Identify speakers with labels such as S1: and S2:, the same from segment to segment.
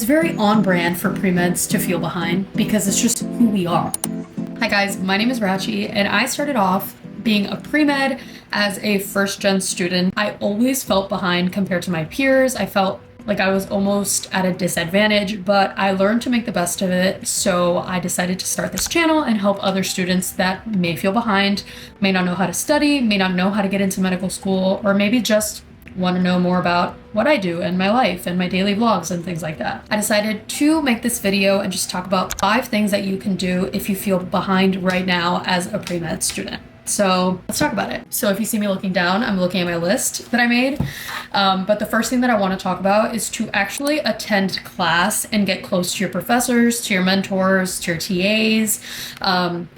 S1: It's very on brand for pre-meds to feel behind because it's just who we are. Hi guys, my name is Rachi and I started off being a pre-med as a first-gen student. I always felt behind compared to my peers. I felt like I was almost at a disadvantage, but I learned to make the best of it. So I decided to start this channel and help other students that may feel behind, may not know how to study, may not know how to get into medical school, or maybe just want to know more about what I do and my life and my daily vlogs and things like that. I decided to make this video and just talk about 5 things that you can do if you feel behind right now as a pre-med student. So let's talk about it. So if you see me looking down, I'm looking at my list that I made. But the first thing that I want to talk about is to actually attend class and get close to your professors, to your mentors, to your TAs,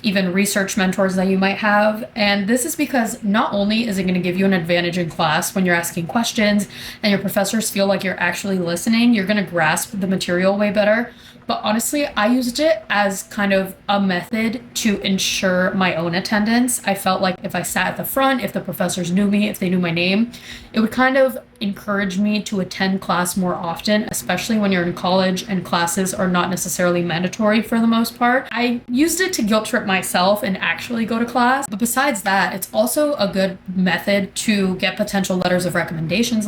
S1: even research mentors that you might have. And this is because not only is it going to give you an advantage in class when you're asking questions and your professors feel like you're actually listening, you're going to grasp the material way better. But honestly, I used it as kind of a method to ensure my own attendance. I felt like if I sat at the front, if the professors knew me, if they knew my name, it would kind of encourage me to attend class more often, especially when you're in college and classes are not necessarily mandatory for the most part. I used it to guilt trip myself and actually go to class. But besides that, it's also a good method to get potential letters of recommendations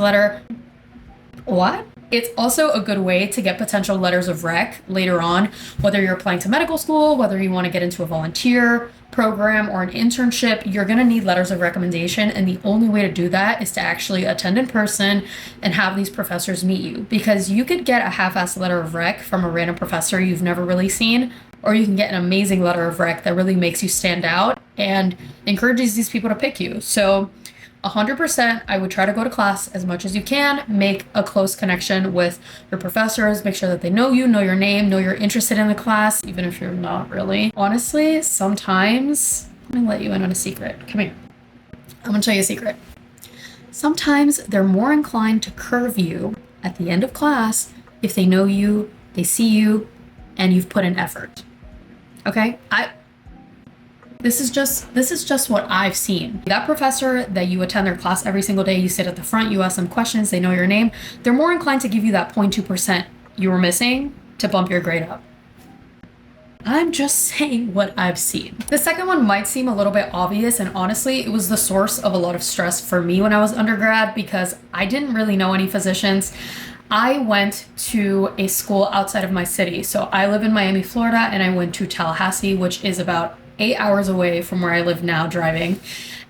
S1: What? It's also a good way to get potential letters of rec later on, whether you're applying to medical school, whether you want to get into a volunteer program or an internship, you're going to need letters of recommendation. And the only way to do that is to actually attend in person and have these professors meet you, because you could get a half-assed letter of rec from a random professor you've never really seen, or you can get an amazing letter of rec that really makes you stand out and encourages these people to pick you. So 100%, I would try to go to class as much as you can, make a close connection with your professors, make sure that they know you, know your name, know you're interested in the class, even if you're not really. Honestly, sometimes, let me let you in on a secret. Come here. I'm gonna tell you a secret. Sometimes they're more inclined to curve you at the end of class if they know you, they see you, and you've put in effort. Okay? This is just what I've seen. That professor that you attend their class every single day, you sit at the front, you ask them questions, they know your name, they're more inclined to give you that 0.2% you were missing to bump your grade up. I'm just saying what I've seen. The second one might seem a little bit obvious, and honestly, it was the source of a lot of stress for me when I was undergrad because I didn't really know any physicians. I went to a school outside of my city. So I live in Miami, Florida, and I went to Tallahassee, which is about 8 hours away from where I live now driving.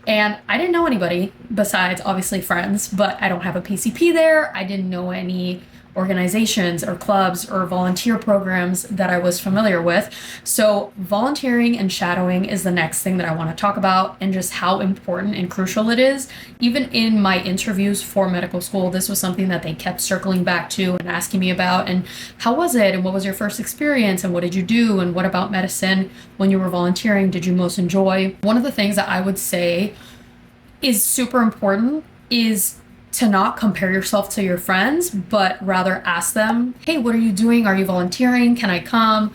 S1: And I didn't know anybody besides obviously friends, but I don't have a PCP there. I didn't know any organizations or clubs or volunteer programs that I was familiar with. So volunteering and shadowing is the next thing that I want to talk about, and just how important and crucial it is. Even in my interviews for medical school, this was something that they kept circling back to and asking me about. And how was it? And what was your first experience? And what did you do? And what about medicine when you were volunteering did you most enjoy? One of the things that I would say is super important is to not compare yourself to your friends, but rather ask them, hey, what are you doing? Are you volunteering? Can I come?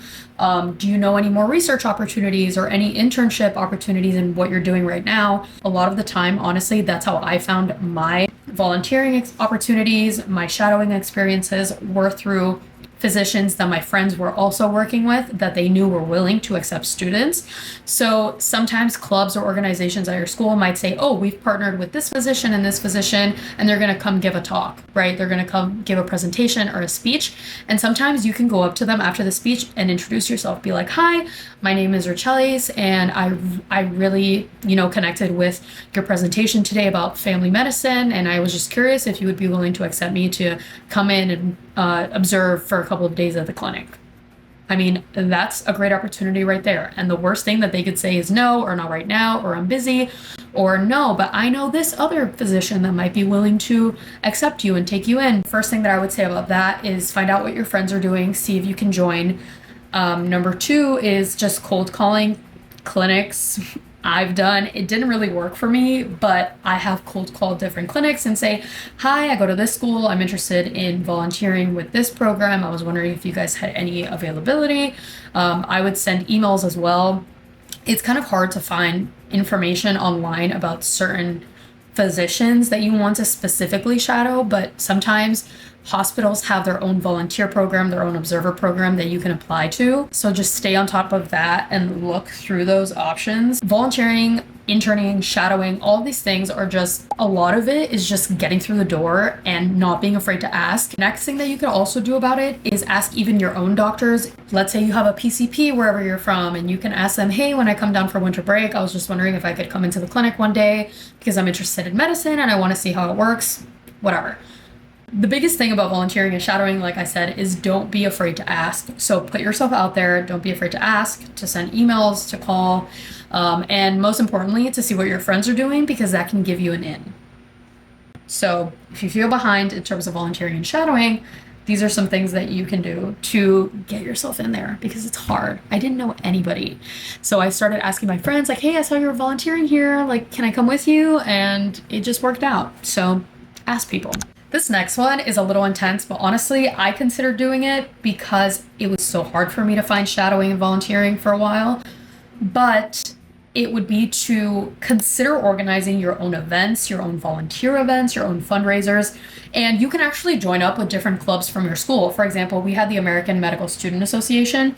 S1: Do you know any more research opportunities or any internship opportunities in what you're doing right now? A lot of the time, honestly, that's how I found my volunteering opportunities. My shadowing experiences were through physicians that my friends were also working with that they knew were willing to accept students. So sometimes clubs or organizations at your school might say, oh, we've partnered with this physician and this physician, and they're going to come give a talk, right? They're going to come give a presentation or a speech. And sometimes you can go up to them after the speech and introduce yourself, be like, hi, my name is Rachelis, and I really, connected with your presentation today about family medicine. And I was just curious if you would be willing to accept me to come in and observe for a couple of days at the clinic. I mean, that's a great opportunity right there. And the worst thing that they could say is no, or not right now, or I'm busy, or no, but I know this other physician that might be willing to accept you and take you in. First thing that I would say about that is find out what your friends are doing, see if you can join. Number 2 is just cold calling clinics. I've done. It didn't really work for me, but I have cold called different clinics and say, hi, I go to this school. I'm interested in volunteering with this program. I was wondering if you guys had any availability. I would send emails as well. It's kind of hard to find information online about certain physicians that you want to specifically shadow, but sometimes Hospitals have their own volunteer program, their own observer program that you can apply to. So just stay on top of that and look through those options. Volunteering, interning, shadowing, all of these things are just, a lot of it is just getting through the door and not being afraid to ask. Next thing that you could also do about it is ask even your own doctors. Let's say you have a PCP wherever you're from, and you can ask them, hey, when I come down for winter break, I was just wondering if I could come into the clinic one day because I'm interested in medicine and I want to see how it works, whatever. The biggest thing about volunteering and shadowing, like I said, is don't be afraid to ask. So put yourself out there. Don't be afraid to ask, to send emails, to call, and most importantly, to see what your friends are doing, because that can give you an in. So if you feel behind in terms of volunteering and shadowing, these are some things that you can do to get yourself in there, because it's hard. I didn't know anybody. So I started asking my friends, like, hey, I saw you were volunteering here. Like, can I come with you? And it just worked out. So ask people. This next one is a little intense, but honestly, I considered doing it because it was so hard for me to find shadowing and volunteering for a while. But it would be to consider organizing your own events, your own volunteer events, your own fundraisers, and you can actually join up with different clubs from your school. For example, we had the American Medical Student Association,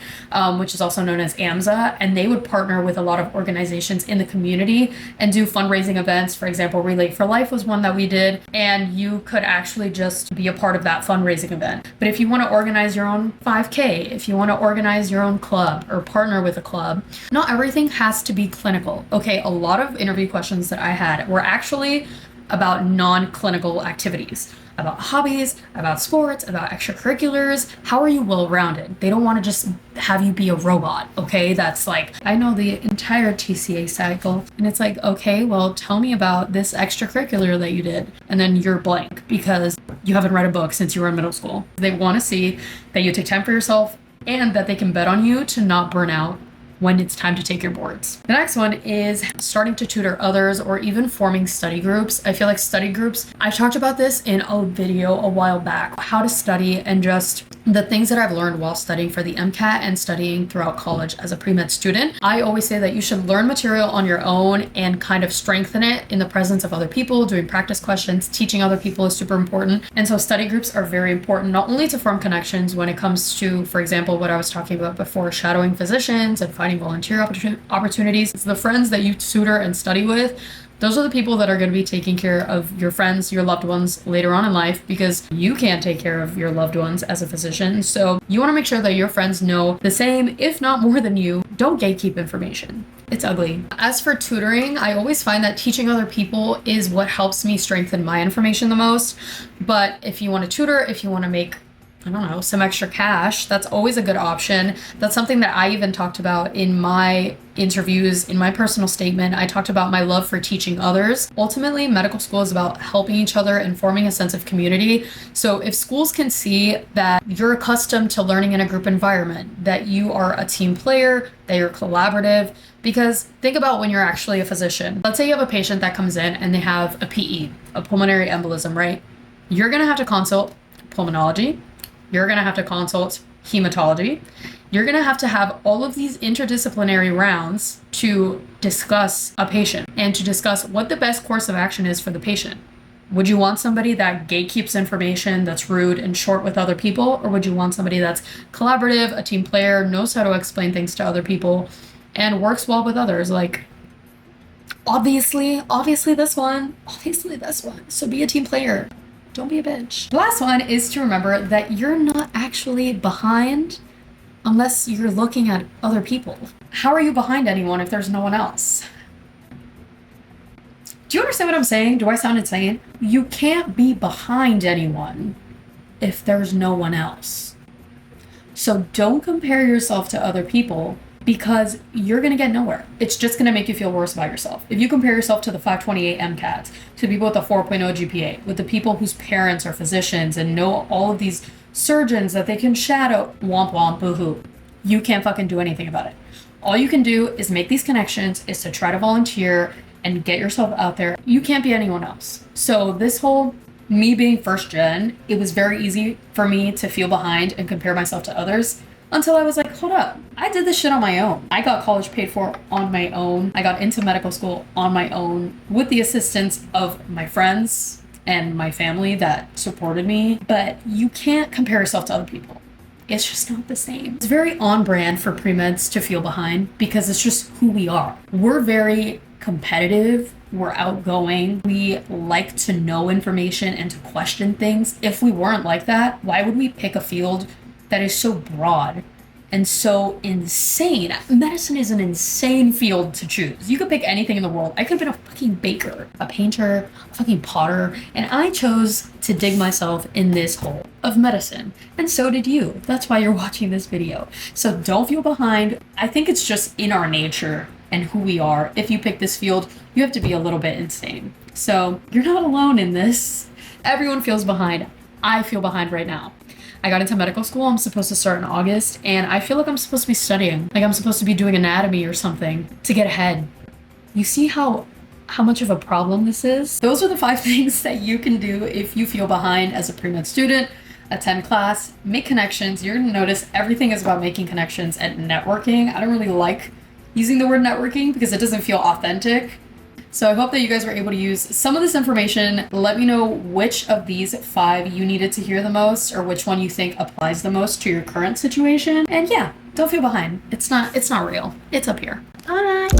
S1: which is also known as AMSA, and they would partner with a lot of organizations in the community and do fundraising events. For example, Relay for Life was one that we did, and you could actually just be a part of that fundraising event. But if you want to organize your own 5K, if you want to organize your own club or partner with a club, not everything has to be clinical. Okay, a lot of interview questions that I had were actually about non-clinical activities, about hobbies, about sports, about extracurriculars. How are you well-rounded? They don't want to just have you be a robot, okay? That's like, I know the entire TCA cycle, and it's like, okay, well, tell me about this extracurricular that you did, and then you're blank because you haven't read a book since you were in middle school. They want to see that you take time for yourself and that they can bet on you to not burn out when it's time to take your boards. The next one is starting to tutor others or even forming study groups. I feel like study groups, I talked about this in a video a while back, how to study and just the things that I've learned while studying for the MCAT and studying throughout college as a pre-med student. I always say that you should learn material on your own and kind of strengthen it in the presence of other people. Doing practice questions, teaching other people is super important. And so study groups are very important, not only to form connections when it comes to, for example, what I was talking about before, shadowing physicians and finding volunteer opportunities. It's the friends that you tutor and study with. Those are the people that are going to be taking care of your friends, your loved ones later on in life, because you can't take care of your loved ones as a physician. So you want to make sure that your friends know the same, if not more than you. Don't gatekeep information. It's ugly. As for tutoring, I always find that teaching other people is what helps me strengthen my information the most. But if you want to tutor, if you want to make, I don't know, some extra cash, that's always a good option. That's something that I even talked about in my interviews, in my personal statement. I talked about my love for teaching others. Ultimately, medical school is about helping each other and forming a sense of community. So if schools can see that you're accustomed to learning in a group environment, that you are a team player, that you're collaborative, because think about when you're actually a physician. Let's say you have a patient that comes in and they have a PE, a pulmonary embolism, right? You're gonna have to consult pulmonology. You're going to have to consult hematology. You're going to have all of these interdisciplinary rounds to discuss a patient and to discuss what the best course of action is for the patient. Would you want somebody that gatekeeps information, that's rude and short with other people? Or would you want somebody that's collaborative, a team player, knows how to explain things to other people, and works well with others? Like, obviously this one. So be a team player. Don't be a bitch. The last one is to remember that you're not actually behind unless you're looking at other people. How are you behind anyone if there's no one else? Do you understand what I'm saying? Do I sound insane? You can't be behind anyone if there's no one else. So don't compare yourself to other people, because you're going to get nowhere. It's just going to make you feel worse about yourself. If you compare yourself to the 528 MCATs, to people with a 4.0 GPA, with the people whose parents are physicians and know all of these surgeons that they can shadow, womp womp, boo-hoo, you can't fucking do anything about it. All you can do is make these connections, is to try to volunteer and get yourself out there. You can't be anyone else. So this whole me being first gen, it was very easy for me to feel behind and compare myself to others. Until I was like, hold up, I did this shit on my own. I got college paid for on my own. I got into medical school on my own with the assistance of my friends and my family that supported me, but you can't compare yourself to other people. It's just not the same. It's very on brand for pre-meds to feel behind because it's just who we are. We're very competitive. We're outgoing. We like to know information and to question things. If we weren't like that, why would we pick a field that is so broad and so insane? Medicine is an insane field to choose. You could pick anything in the world. I could have been a fucking baker, a painter, a fucking potter, and I chose to dig myself in this hole of medicine. And so did you. That's why you're watching this video. So don't feel behind. I think it's just in our nature and who we are. If you pick this field, you have to be a little bit insane. So you're not alone in this. Everyone feels behind. I feel behind right now. I got into medical school. I'm supposed to start in August, and I feel like I'm supposed to be studying. Like I'm supposed to be doing anatomy or something to get ahead. You see how much of a problem this is? Those are the 5 things that you can do if you feel behind as a pre-med student. Attend class, make connections. You're gonna notice everything is about making connections and networking. I don't really like using the word networking because it doesn't feel authentic. So I hope that you guys were able to use some of this information. Let me know which of these 5 you needed to hear the most, or which one you think applies the most to your current situation. And yeah, don't feel behind. It's not real. It's up here. All right.